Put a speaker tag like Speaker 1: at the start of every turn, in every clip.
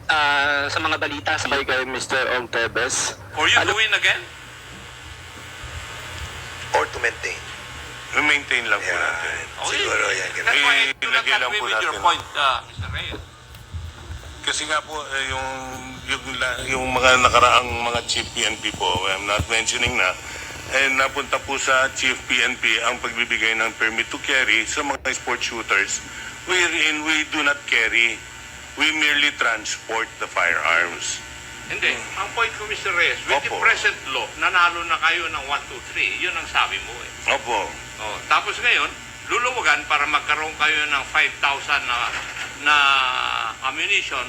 Speaker 1: sa mga balita sabay kay Mr. Ong Tebes.
Speaker 2: For you to win again?
Speaker 3: Or to maintain.
Speaker 4: Maintain lang po
Speaker 3: Yeah,
Speaker 4: natin.
Speaker 2: Okay.
Speaker 3: siguro yan.
Speaker 2: That's
Speaker 3: Ganun.
Speaker 2: why I do not
Speaker 4: Ilagay lang
Speaker 2: agree
Speaker 4: po
Speaker 2: with your
Speaker 4: natin.
Speaker 2: point, Mr. Reyes.
Speaker 4: Kasi nga po, yung mga nakaraang mga chief PNP po, I'm not mentioning na, napunta po sa chief PNP ang pagbibigay ng permit to carry sa mga sport shooters wherein we do not carry, we merely transport the firearms.
Speaker 2: Hindi. Ang point ko, Mr. Reyes, with the
Speaker 4: Opo.
Speaker 2: present law, nanalo na kayo ng 1, 2, 3. Yun ang sabi mo eh.
Speaker 4: Opo.
Speaker 2: Oh, tapos ngayon, luluwagan para magkaroon kayo ng 5,000 na ammunition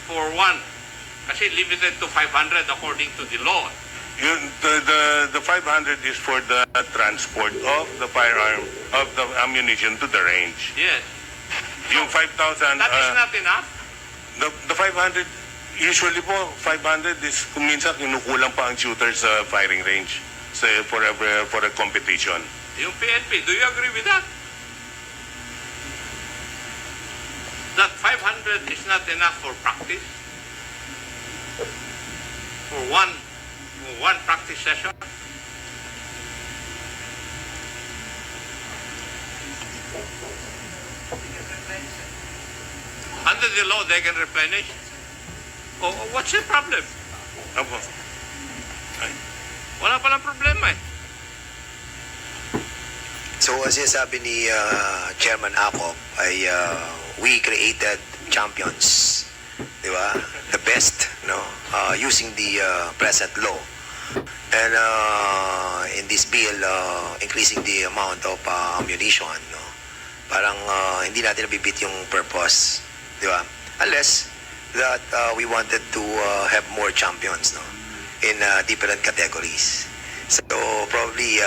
Speaker 2: for one. Kasi limited to 500 according to the law.
Speaker 4: The 500 is for the transport of the firearm, of the ammunition to the range.
Speaker 2: Yes.
Speaker 4: Yung 5,000,
Speaker 2: That is not enough.
Speaker 4: the 500, usually po, 500 is kung minsan kinukulang pa ang shooter sa firing range for a competition.
Speaker 2: Yung PNP, do you agree with that? That 500 is not enough for practice? For one practice session? Under the law, they can replenish. Oh, what's the problem?
Speaker 4: Opo.
Speaker 2: Wala palang problema eh.
Speaker 3: So, as sabi ni Chairman Acop, ay we created champions, di ba? The best, no? Using the present law. And in this bill, increasing the amount of ammunition, no? Parang hindi natin nabibit yung purpose, di ba? Unless that we wanted to have more champions, no? In different categories. So probably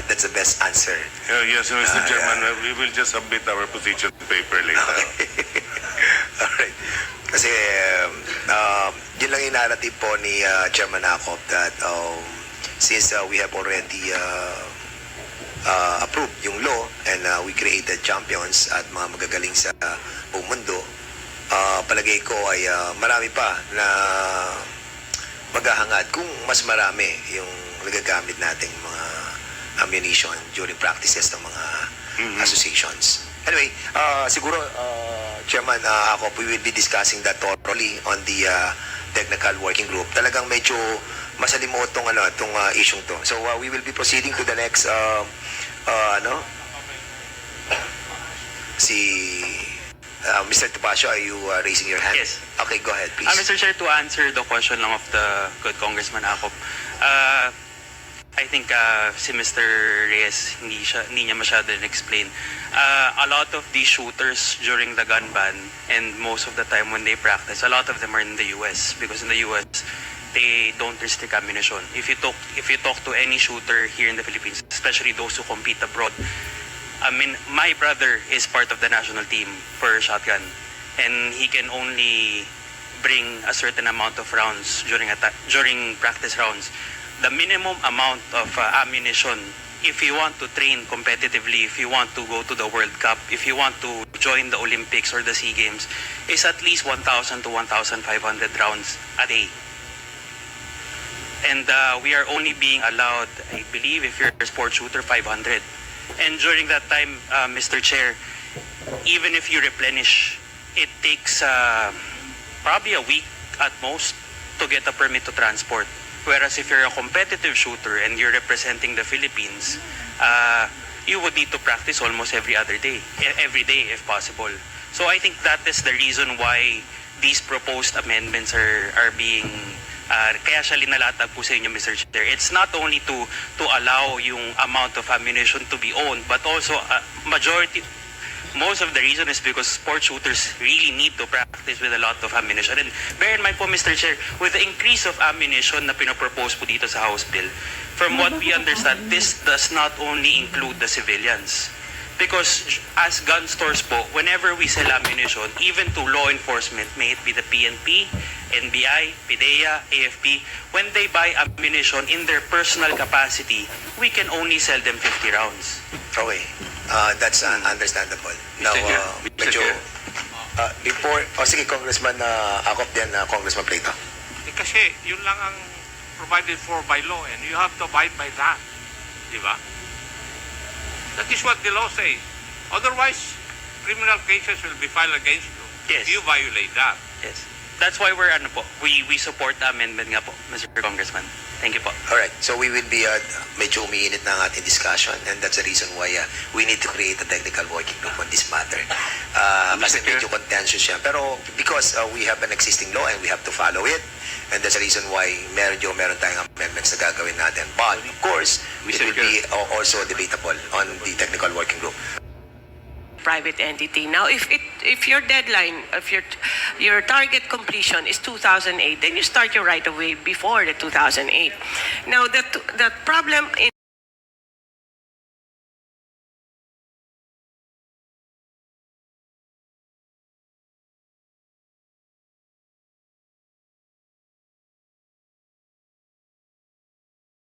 Speaker 3: that's the best answer.
Speaker 4: Yes, Mr. Chairman, we will just submit our position paper later.
Speaker 3: Alright. Kasi yun lang yung narrative po ni Chairman Acop that since we have already approved yung law and we created champions at mga magagaling sa buong mundo, palagay ko ay marami pa na maghahangad kung mas marami yung nagagamit nating mga ammunition during practices ng mga associations. Anyway, siguro, Chairman Acop, we will be discussing that thoroughly on the technical working group. Talagang medyo masalimot tong issue to. So we will be proceeding to the next Mr. Topacio, are you raising your hand?
Speaker 5: Yes.
Speaker 3: Okay, go ahead, please.
Speaker 5: Mr. Chair, to answer the question lang of the good Congressman Acop, I think si Mr. Reyes, hindi niya masyado explain. A lot of these shooters during the gun ban and most of the time when they practice, a lot of them are in the US because in the US, they don't restrict ammunition. If you talk to any shooter here in the Philippines, especially those who compete abroad, I mean, my brother is part of the national team for shotgun, and he can only bring a certain amount of rounds during practice rounds. The minimum amount of ammunition, if you want to train competitively, if you want to go to the World Cup, if you want to join the Olympics or the SEA Games, is at least 1,000 to 1,500 rounds a day. And we are only being allowed, I believe, if you're a sport shooter, 500. And during that time, Mr. Chair, even if you replenish, it takes probably a week at most to get a permit to transport. Whereas if you're a competitive shooter and you're representing the Philippines, you would need to practice almost every day if possible. So I think that is the reason why these proposed amendments are being kaya siya linalatag po sa inyo, Mr. Chair. It's not only to allow yung amount of ammunition to be owned, but also most of the reason is because sport shooters really need to practice with a lot of ammunition. And bear in mind po, Mr. Chair, with the increase of ammunition na pinopropose po dito sa House Bill, from what we understand, this does not only include the civilians. Because as gun stores po, whenever we sell ammunition, even to law enforcement, may it be the PNP, NBI, PIDEA, AFP, when they buy ammunition in their personal capacity, we can only sell them 50 rounds.
Speaker 3: Okay. That's understandable. Now,
Speaker 2: Mr. Chair.
Speaker 3: medyo, Before, sige, Congressman Acop din, Congressman Plato.
Speaker 2: Kasi yun lang ang provided for by law and you have to abide by that. Di ba? That is what the law says. Otherwise, criminal cases will be filed against you
Speaker 5: Yes.
Speaker 2: if you violate that.
Speaker 5: Yes. That's why we support the amendment nga po, Mr. Congressman. Thank you po.
Speaker 3: Alright, so we will be, medyo umiinit na ang ating discussion and that's the reason why we need to create a technical working group on this matter. Kasi medyo contentious siya. Pero because we have an existing law and we have to follow it, and that's the reason why meron tayong amendments na gagawin natin. But, of course, it will be also debatable on the technical working group.
Speaker 6: Private entity. Now, if your deadline, if your target completion is 2008, then you start your right of way before the 2008. Now, the problem in